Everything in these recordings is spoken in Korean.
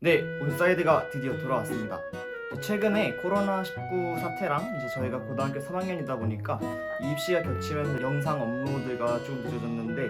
네, 온사이드가 드디어 돌아왔습니다. 최근에 코로나19 사태랑 이제 저희가 고등학교 3학년이다 보니까 입시가 겹치면서 영상 업로드가 좀 늦어졌는데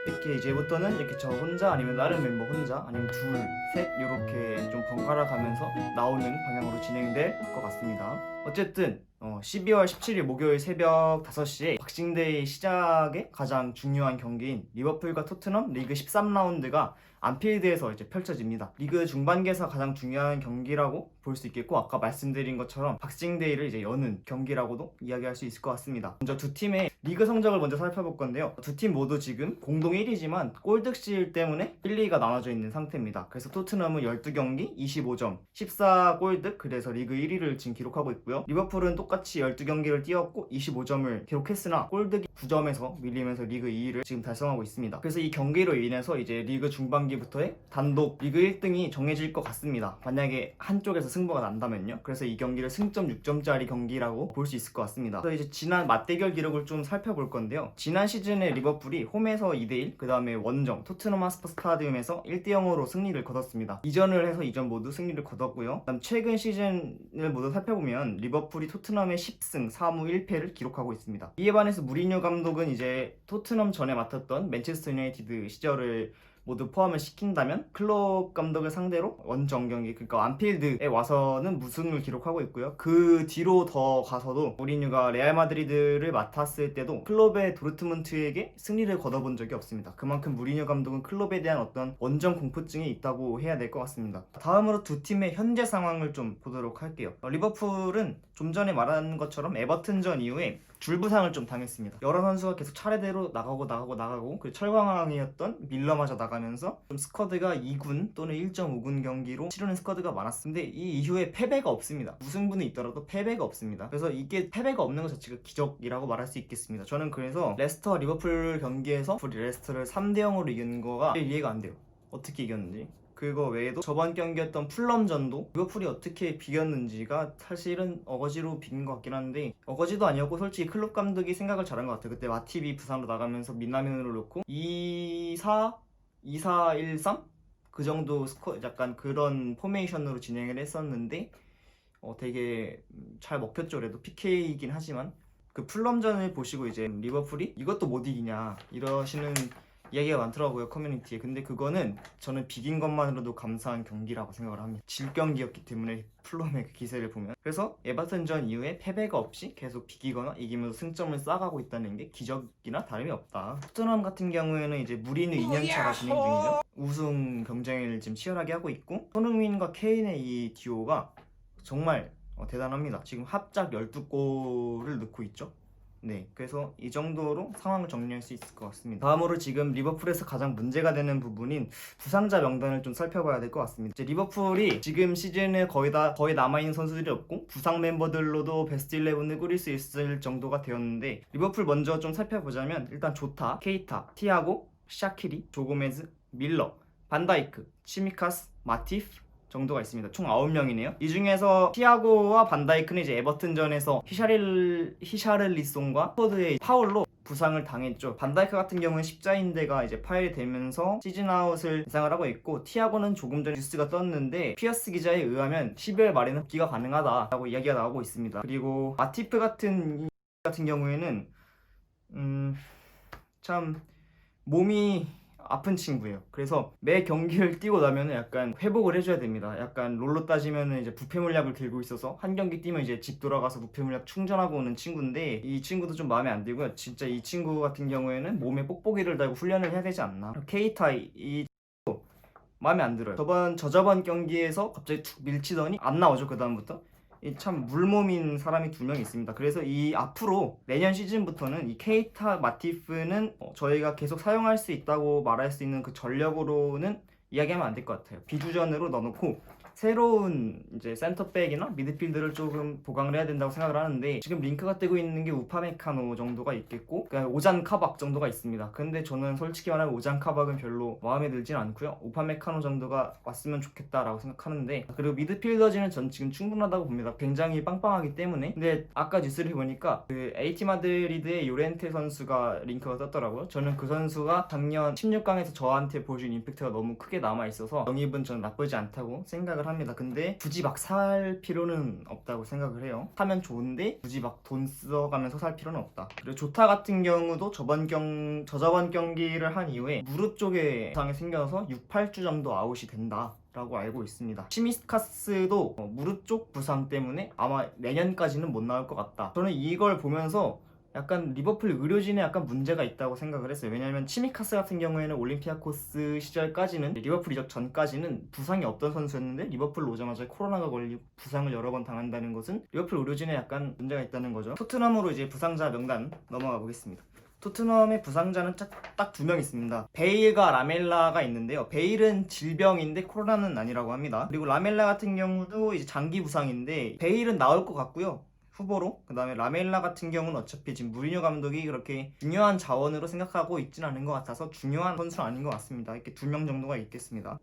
이렇게 이제부터는 이렇게 저 혼자 아니면 다른 멤버 혼자 아니면 둘, 셋 이렇게 좀 번갈아 가면서 나오는 방향으로 진행될 것 같습니다. 어쨌든 12월 17일 목요일 새벽 5시에 박싱데이 시작에 가장 중요한 경기인 리버풀과 토트넘 리그 13라운드가 안필드에서 이제 펼쳐집니다. 리그 중반기에서 가장 중요한 경기라고 볼 수 있겠고 아까 말씀드린 것처럼 박싱데이를 이제 여는 경기라고도 이야기할 수 있을 것 같습니다. 먼저 두 팀의 리그 성적을 먼저 살펴볼 건데요. 두 팀 모두 지금 공동 1위지만 골득실 때문에 1, 2위가 나눠져 있는 상태입니다. 그래서 토트넘은 12경기 25점 14골득, 그래서 리그 1위를 지금 기록하고 있고요. 리버풀은 똑같이 12경기를 뛰었고 25점을 기록했으나 골득이 9점에서 밀리면서 리그 2위를 지금 달성하고 있습니다. 그래서 이 경기로 인해서 이제 리그 중반기부터의 단독 리그 1등이 정해질 것 같습니다. 만약에 한쪽에서 승부가 난다면요. 그래서 이 경기를 승점 6점짜리 경기라고 볼 수 있을 것 같습니다. 그래서 이제 지난 맞대결 기록을 좀 살펴볼 건데요. 지난 시즌에 리버풀이 홈에서 2대1, 그 다음에 원정 토트넘 하스퍼 스타디움에서 1대0으로 승리를 거뒀습니다. 이전을 해서 이전 모두 승리를 거뒀고요. 그다음 최근 시즌을 모두 살펴보면 리버풀이 토트넘의 10승 4무 1패를 기록하고 있습니다. 이에 반해서 무리뉴 감독은 이제 토트넘 전에 맡았던 맨체스터 유나이티드 시절을 모두 포함을 시킨다면 클롭 감독을 상대로 원정 경기, 그러니까 안필드에 와서는 무승을 기록하고 있고요. 그 뒤로 더 가서도 무리뉴가 레알 마드리드를 맡았을 때도 클롭의 도르트문트에게 승리를 거둬본 적이 없습니다. 그만큼 무리뉴 감독은 클롭에 대한 어떤 원정 공포증이 있다고 해야 될 것 같습니다. 다음으로 두 팀의 현재 상황을 좀 보도록 할게요. 리버풀은 좀 전에 말한 것처럼 에버튼전 이후에 줄부상을 좀 당했습니다. 여러 선수가 계속 차례대로 나가고 그 철광왕이었던 밀러마저 나가면서 좀 스쿼드가 2군 또는 1.5군 경기로 치르는 스쿼드가 많았는데 이 이후에 패배가 없습니다. 무승부는 있더라도 패배가 없습니다. 그래서 이게 패배가 없는 것 자체가 기적이라고 말할 수 있겠습니다. 저는 그래서 레스터 리버풀 경기에서 레스터를 3대0으로 이긴 거가 이해가 안 돼요. 어떻게 이겼는지. 그거 외에도 저번 경기였던 풀럼전도 리버풀이 어떻게 비겼는지가 사실은 어거지로 비긴 것 같긴 한데 어거지도 아니었고 솔직히 클롭 감독이 생각을 잘한 것 같아요. 그때 마티비 부상으로 나가면서 민나민으로 놓고 2-4, 2-4-1-3? 그 정도 약간 그런 포메이션으로 진행을 했었는데 되게 잘 먹혔죠. 그래도 PK이긴 하지만 그 풀럼전을 보시고 이제 리버풀이 이것도 못 이기냐 이러시는 이야기가 많더라고요, 커뮤니티에. 근데 그거는 저는 비긴 것만으로도 감사한 경기라고 생각을 합니다. 질 경기였기 때문에 풀럼의 그 기세를 보면. 그래서 에버튼전 이후에 패배가 없이 계속 비기거나 이기면서 승점을 쌓아가고 있다는 게 기적이나 다름이 없다. 토트넘 같은 경우에는 이제 무리뉴 2년차가 진행 중이죠. 우승 경쟁을 지금 치열하게 하고 있고 손흥민과 케인의 이 듀오가 정말 대단합니다. 지금 합작 12골을 넣고 있죠. 네, 그래서 이 정도로 상황을 정리할 수 있을 것 같습니다. 다음으로 지금 리버풀에서 가장 문제가 되는 부분인 부상자 명단을 좀 살펴봐야 될 것 같습니다. 이제 리버풀이 지금 시즌에 거의 남아있는 선수들이 없고 부상 멤버들로도 베스트 11을 꾸릴 수 있을 정도가 되었는데 리버풀 먼저 좀 살펴보자면 일단 조타, 케이타, 티아고, 샤키리, 조고메즈, 밀러, 반다이크, 치미카스, 마티프 정도가 있습니다. 총 9명이네요. 이 중에서 티아고와 반다이크는 이제 에버튼전에서 히샤를리송과 포드의 파울로 부상을 당했죠. 반다이크 같은 경우는 십자인대가 이제 파열이 되면서 시즌 아웃을 예상을 하고 있고 티아고는 조금 전에 뉴스가 떴는데 피어스 기자에 의하면 12월 말에는復帰가 가능하다라고 이야기가 나오고 있습니다. 그리고 마티프 같은 경우에는 참 몸이 아픈 친구예요. 그래서 매 경기를 뛰고 나면 약간 회복을 해줘야 됩니다. 약간 롤로 따지면 이제 부패 물약을 들고 있어서 한 경기 뛰면 이제 집 돌아가서 부패 물약 충전하고 오는 친구인데 이 친구도 좀 마음에 안 들고요. 진짜 이 친구 같은 경우에는 몸에 뽁뽁이를 달고 훈련을 해야 되지 않나. 케이타 이 마음에 안 들어요. 저저번 경기에서 갑자기 툭 밀치더니 안 나오죠. 그 다음부터. 참 물몸인 사람이 2명 있습니다. 그래서 이 앞으로 내년 시즌부터는 이 케이타 마티프는 저희가 계속 사용할 수 있다고 말할 수 있는 그 전력으로는 이야기하면 안 될 것 같아요. 비주전으로 넣어놓고 새로운 이제 센터백이나 미드필드를 조금 보강을 해야 된다고 생각을 하는데, 지금 링크가 뜨고 있는 게 우파메카노 정도가 있겠고, 그러니까 오잔 카박 정도가 있습니다. 근데 저는 솔직히 말하면 오잔 카박은 별로 마음에 들진 않고요. 우파메카노 정도가 왔으면 좋겠다라고 생각하는데, 그리고 미드필더진은 전 지금 충분하다고 봅니다. 굉장히 빵빵하기 때문에. 근데 아까 뉴스를 보니까 그 AT 마드리드의 요렌테 선수가 링크가 떴더라고요. 저는 그 선수가 작년 16강에서 저한테 보여준 임팩트가 너무 크게 남아있어서 영입은 저는 나쁘지 않다고 생각을 합니다. 근데 굳이 막 살 필요는 없다고 생각을 해요. 사면 좋은데 굳이 막 돈 써가면서 살 필요는 없다. 그리고 조타 같은 경우도 저저번 경기를 한 이후에 무릎 쪽에 부상이 생겨서 6, 8주 정도 아웃이 된다 라고 알고 있습니다. 시미카스도 무릎 쪽 부상 때문에 아마 내년까지는 못 나올 것 같다. 저는 이걸 보면서 약간 리버풀 의료진에 약간 문제가 있다고 생각을 했어요. 왜냐하면 치미카스 같은 경우에는 올림피아코스 시절까지는, 리버풀 이적 전까지는 부상이 없던 선수였는데, 리버풀 오자마자 코로나가 걸리고 부상을 여러 번 당한다는 것은 리버풀 의료진에 약간 문제가 있다는 거죠. 토트넘으로 이제 부상자 명단 넘어가 보겠습니다. 토트넘의 부상자는 딱 2명 있습니다. 베일과 라멜라가 있는데요. 베일은 질병인데 코로나는 아니라고 합니다. 그리고 라멜라 같은 경우도 이제 장기 부상인데, 베일은 나올 것 같고요, 후보로. 그 다음에 라멜라 같은 경우는 어차피 지금 무리뉴 감독이 그렇게 중요한 자원으로 생각하고 있진 않은 것 같아서 중요한 선수는 아닌 것 같습니다. 이렇게 2명 정도가 있겠습니다.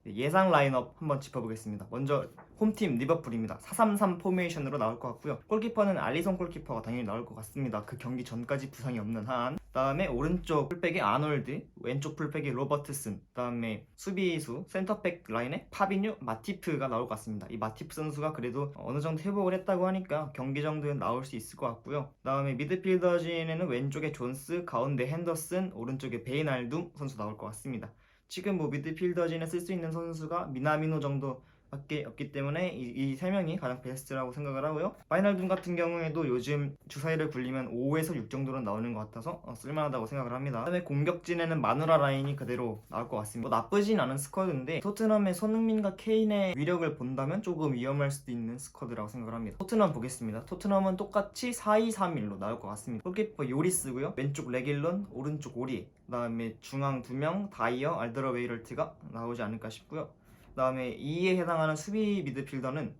예상 라인업 한번 짚어보겠습니다. 먼저 홈팀 리버풀입니다. 4-3-3 포메이션으로 나올 것 같고요. 골키퍼는 알리송 골키퍼가 당연히 나올 것 같습니다. 그 경기 전까지 부상이 없는 한. 그다음에 오른쪽 풀백에 아놀드, 왼쪽 풀백에 로버트슨, 그다음에 수비수 센터백 라인에 파비뉴, 마티프가 나올 것 같습니다. 이 마티프 선수가 그래도 어느 정도 회복을 했다고 하니까 경기 정도는 나올 수 있을 것 같고요. 그다음에 미드필더진에는 왼쪽에 존스, 가운데 핸더슨, 오른쪽에 베이날둠 선수 나올 것 같습니다. 지금 뭐 미드필더진에 쓸 수 있는 선수가 미나미노 정도밖에 없기 때문에 이 3명이 가장 베스트라고 생각을 하고요. 파이널둠 같은 경우에도 요즘 주사위를 굴리면 5에서 6 정도는 나오는 것 같아서 쓸만하다고 생각을 합니다. 그다음에 공격진에는 마누라 라인이 그대로 나올 것 같습니다. 뭐 나쁘진 않은 스쿼드인데, 토트넘의 손흥민과 케인의 위력을 본다면 조금 위험할 수도 있는 스쿼드라고 생각을 합니다. 토트넘 보겠습니다. 토트넘은 똑같이 4-2-3-1로 나올 것 같습니다. 골키퍼 요리스고요. 왼쪽 레길론, 오른쪽 오리, 그 다음에 중앙 2명 다이어, 알더러웨이럴트가 나오지 않을까 싶고요. 그 다음에 2에 해당하는 수비 미드필더는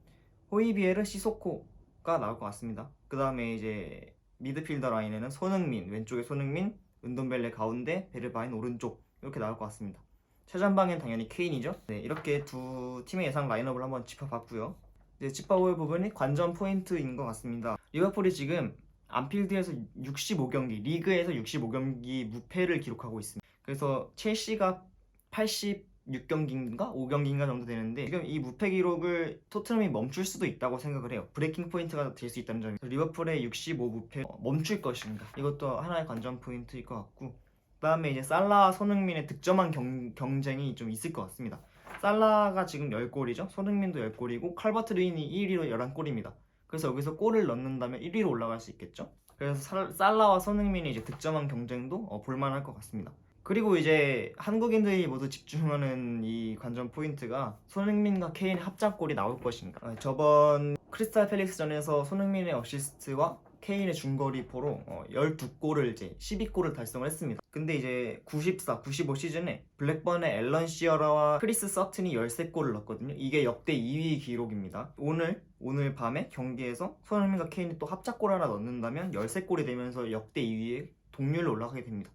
호이비에르, 시소코가 나올 것 같습니다. 그 다음에 이제 미드필더 라인에는 손흥민, 왼쪽에 손흥민, 은돈벨레 가운데, 베르바인 오른쪽, 이렇게 나올 것 같습니다. 최전방엔 당연히 케인이죠. 네, 이렇게 두 팀의 예상 라인업을 한번 짚어봤고요. 이제 짚어볼 부분이 관전 포인트인 것 같습니다. 리버풀이 지금 안필드에서 65경기, 리그에서 65경기 무패를 기록하고 있습니다. 그래서 첼시가 86경기인가 5경기인가 정도 되는데, 지금 이 무패 기록을 토트넘이 멈출 수도 있다고 생각을 해요. 브레이킹 포인트가 될 수 있다는 점이죠. 리버풀의 65 무패 멈출 것인가, 이것도 하나의 관전 포인트일 것 같고, 그 다음에 이제 살라와 손흥민의 득점한 경쟁이 좀 있을 것 같습니다. 살라가 지금 10골이죠. 손흥민도 10골이고 칼버트 루인이 1위로 11골입니다. 그래서 여기서 골을 넣는다면 1위로 올라갈 수 있겠죠. 그래서 살라와 손흥민이 이제 득점한 경쟁도 볼만할 것 같습니다. 그리고 이제 한국인들이 모두 집중하는 이 관전 포인트가 손흥민과 케인의 합작골이 나올 것인가. 저번 크리스탈 팰리스전에서 손흥민의 어시스트와 케인의 중거리포로 12골을 이제 12골을 달성을 했습니다. 근데 이제 94, 95 시즌에 블랙번의 앨런 시어러와 크리스 서튼이 13골을 넣었거든요. 이게 역대 2위 기록입니다. 오늘 밤에 경기에서 손흥민과 케인이 또 합작골 하나 넣는다면 13골이 되면서 역대 2위에 동률로 올라가게 됩니다.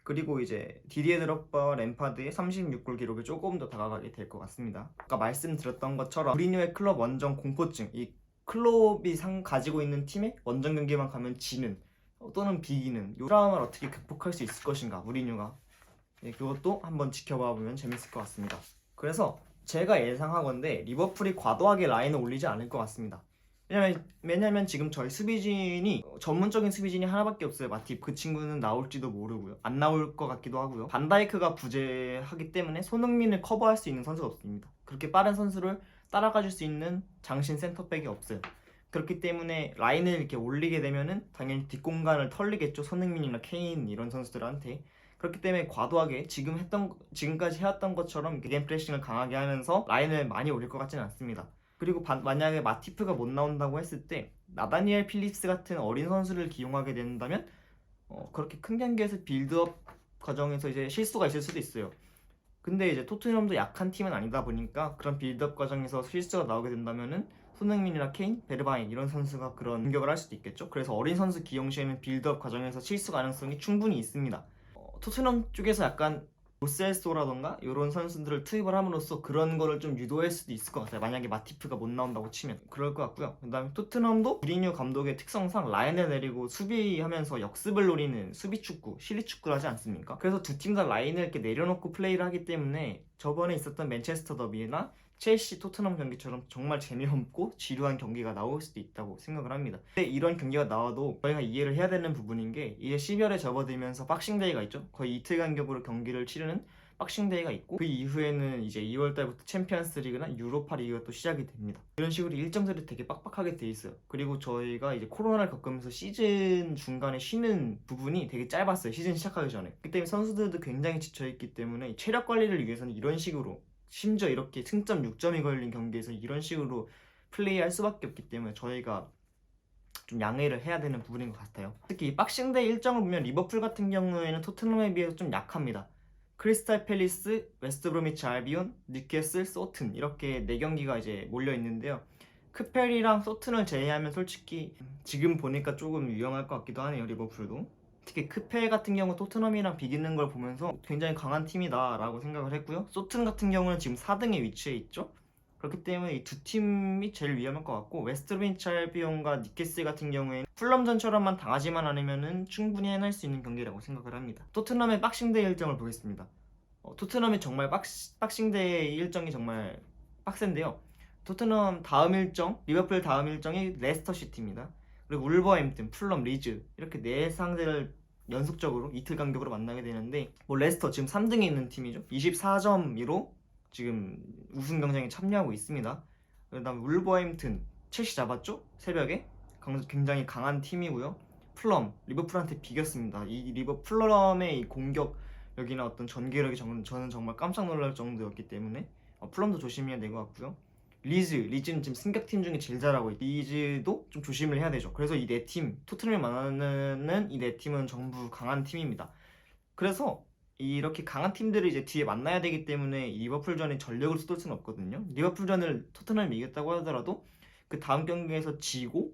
그리고 이제 디디에 드록바와 램파드의 36골 기록에 조금 더 다가가게 될 것 같습니다. 아까 말씀드렸던 것처럼 무리뉴의 클럽 원정 공포증, 이 클럽이 가지고 있는 팀의 원정 경기만 가면 지는 또는 비기는 이 트라우마를 어떻게 극복할 수 있을 것인가, 무리뉴가. 네, 그것도 한번 지켜봐 보면 재밌을 것 같습니다. 그래서 제가 예상하건대 리버풀이 과도하게 라인을 올리지 않을 것 같습니다. 왜냐면 지금 저희 수비진이 전문적인 수비진이 하나밖에 없어요. 마팁, 그 친구는 나올지도 모르고요. 안 나올 것 같기도 하고요. 반다이크가 부재하기 때문에 손흥민을 커버할 수 있는 선수가 없습니다. 그렇게 빠른 선수를 따라가 줄 수 있는 장신 센터백이 없어요. 그렇기 때문에 라인을 이렇게 올리게 되면은 당연히 뒷공간을 털리겠죠. 손흥민이나 케인 이런 선수들한테. 그렇기 때문에 과도하게 지금까지 해왔던 것처럼 게임 프레싱을 강하게 하면서 라인을 많이 올릴 것 같지는 않습니다. 그리고 만약에 마티프가 못 나온다고 했을 때 나다니엘 필립스 같은 어린 선수를 기용하게 된다면 그렇게 큰 경기에서 빌드업 과정에서 이제 실수가 있을 수도 있어요. 근데 이제 토트넘도 약한 팀은 아니다 보니까 그런 빌드업 과정에서 실수가 나오게 된다면은 손흥민이나 케인, 베르바인 이런 선수가 그런 공격을 할 수도 있겠죠. 그래서 어린 선수 기용 시에는 빌드업 과정에서 실수 가능성이 충분히 있습니다. 토트넘 쪽에서 약간 로셀소라던가 이런 선수들을 투입을 함으로써 그런 거를 좀 유도할 수도 있을 것 같아요. 만약에 마티프가 못 나온다고 치면 그럴 것 같고요. 그다음에 토트넘도 무리뉴 감독의 특성상 라인을 내리고 수비하면서 역습을 노리는 수비 축구, 실리 축구를 하지 않습니까? 그래서 두 팀 다 라인을 이렇게 내려놓고 플레이를 하기 때문에 저번에 있었던 맨체스터 더비나 첼시, 토트넘 경기처럼 정말 재미없고 지루한 경기가 나올 수도 있다고 생각을 합니다. 근데 이런 경기가 나와도 저희가 이해를 해야 되는 부분인 게 이제 12월에 접어들면서 박싱데이가 있죠. 거의 이틀 간격으로 경기를 치르는 박싱데이가 있고 그 이후에는 이제 2월 달부터 챔피언스 리그나 유로파 리그가 또 시작이 됩니다. 이런 식으로 일정들이 되게 빡빡하게 돼 있어요. 그리고 저희가 이제 코로나를 겪으면서 시즌 중간에 쉬는 부분이 되게 짧았어요. 시즌 시작하기 전에. 그때 선수들도 굉장히 지쳐있기 때문에 체력 관리를 위해서는 이런 식으로 심지어 이렇게 승점 6점이 걸린 경기에서 이런 식으로 플레이할 수밖에 없기 때문에 저희가 좀 양해를 해야 되는 부분인 것 같아요. 특히 이 박싱데이 일정을 보면 리버풀 같은 경우에는 토트넘에 비해서 좀 약합니다. 크리스탈 팰리스, 웨스트브로미치 알비온, 뉴캐슬, 소튼 이렇게 4경기가 이제 몰려 있는데요. 크펠이랑 소튼을 제외하면 솔직히 지금 보니까 조금 위험할 것 같기도 하네요. 리버풀도. 특히 크펠 같은 경우 토트넘이랑 비기는 걸 보면서 굉장히 강한 팀이다 라고 생각을 했고요. 소튼 같은 경우는 지금 4등에 위치해 있죠. 그렇기 때문에 이 두 팀이 제일 위험할 것 같고 웨스트브로미치 알비온과 뉴캐슬 같은 경우에는 풀럼전처럼만 당하지만 않으면 충분히 해낼 수 있는 경기라고 생각을 합니다. 토트넘의 박싱데이 일정을 보겠습니다. 토트넘이 정말 박싱데이 일정이 정말 빡센데요. 토트넘 다음 일정, 리버풀 다음 일정이 레스터 시티입니다. 그리고 울버햄튼, 풀럼, 리즈 이렇게 네 상대를 연속적으로 이틀 간격으로 만나게 되는데 뭐 레스터 지금 3등에 있는 팀이죠. 24점으로 지금 우승 경쟁에 참여하고 있습니다. 그다음 울버햄튼 첼시 잡았죠? 새벽에 굉장히 강한 팀이고요. 풀럼 리버풀한테 비겼습니다. 이 풀럼의 이 공격력이나 어떤 전개력이 저는 정말 깜짝 놀랄 정도였기 때문에 풀럼도 조심해야 될 것 같고요. 리즈는 지금 승격팀 중에 제일 잘하고 리즈도 좀 조심을 해야 되죠. 그래서 이 네 팀, 토트넘을 만나는 이 네 팀은 전부 강한 팀입니다. 그래서 이렇게 강한 팀들을 이제 뒤에 만나야 되기 때문에 리버풀전에 전력을 쏟을 수는 없거든요. 리버풀전을 토트넘이 이겼다고 하더라도 그 다음 경기에서 지고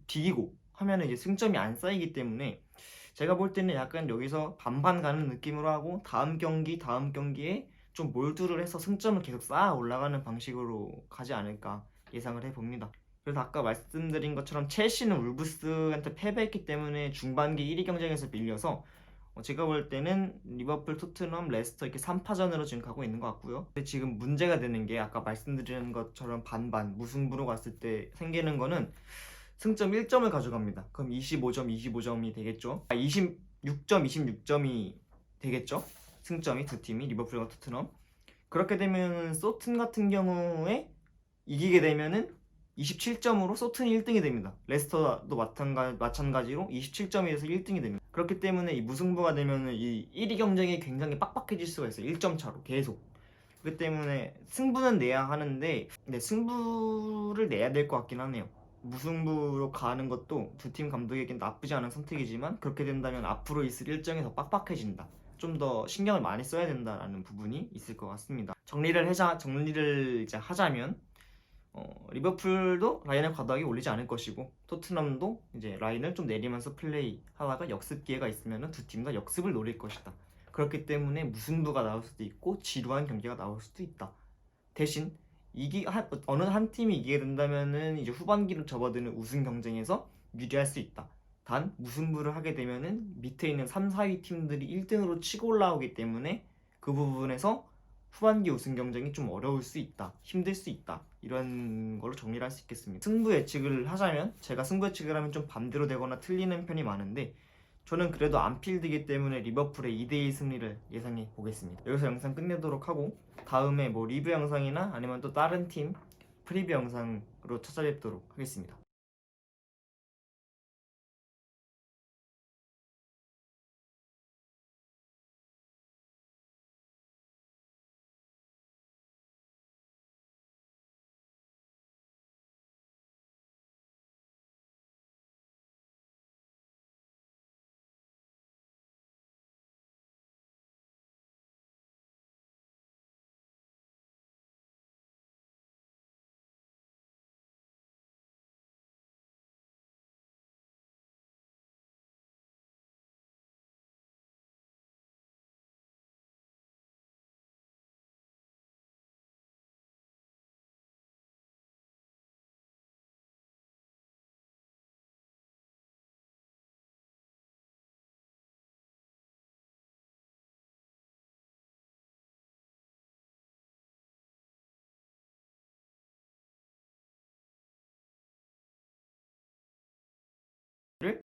비기고 하면은 이제 승점이 안 쌓이기 때문에 제가 볼 때는 약간 여기서 반반 가는 느낌으로 하고 다음 경기에 좀 몰두를 해서 승점을 계속 쌓아 올라가는 방식으로 가지 않을까 예상을 해봅니다. 그래서 아까 말씀드린 것처럼 첼시는 울브스한테 패배했기 때문에 중반기 1위 경쟁에서 밀려서 제가 볼 때는 리버풀, 토트넘, 레스터 이렇게 3파전으로 지금 가고 있는 것 같고요. 근데 지금 문제가 되는 게 아까 말씀드린 것처럼 반반 무승부로 갔을 때 생기는 거는 승점 1점을 가져갑니다. 그럼 25점이 되겠죠. 26점, 26점이 되겠죠. 승점이 두 팀이 리버풀과 토트넘. 그렇게 되면 소튼 같은 경우에 이기게 되면은 27점으로 소튼이 1등이 됩니다. 레스터도 마찬가지로 27점이 돼서 1등이 됩니다. 그렇기 때문에 이 무승부가 되면은 이 1위 경쟁이 굉장히 빡빡해질 수가 있어요. 1점 차로 계속. 그렇기 때문에 승부는 내야 하는데 승부를 내야 될 것 같긴 하네요. 무승부로 가는 것도 두 팀 감독에겐 나쁘지 않은 선택이지만 그렇게 된다면 앞으로 있을 일정이 더 빡빡해진다. 좀 더 신경을 많이 써야 된다라는 부분이 있을 것 같습니다. 정리를 이제 하자면 리버풀도 라인을 과도하게 올리지 않을 것이고 토트넘도 이제 라인을 좀 내리면서 플레이 하다가 역습 기회가 있으면 두 팀 다 역습을 노릴 것이다. 그렇기 때문에 무승부가 나올 수도 있고 지루한 경기가 나올 수도 있다. 대신 어느 한 팀이 이기게 된다면은 이제 후반기로 접어드는 우승 경쟁에서 유리할 수 있다. 단 무승부를 하게 되면은 밑에 있는 3, 4위 팀들이 1등으로 치고 올라오기 때문에 그 부분에서 후반기 우승 경쟁이 좀 어려울 수 있다. 힘들 수 있다. 이런 걸로 정리를 할 수 있겠습니다. 승부 예측을 하자면 제가 승부 예측을 하면 좀 반대로 되거나 틀리는 편이 많은데 저는 그래도 안필드이기 때문에 리버풀의 2대1 승리를 예상해 보겠습니다. 여기서 영상 끝내도록 하고 다음에 뭐 리뷰 영상이나 아니면 또 다른 팀 프리뷰 영상으로 찾아뵙도록 하겠습니다.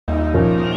네.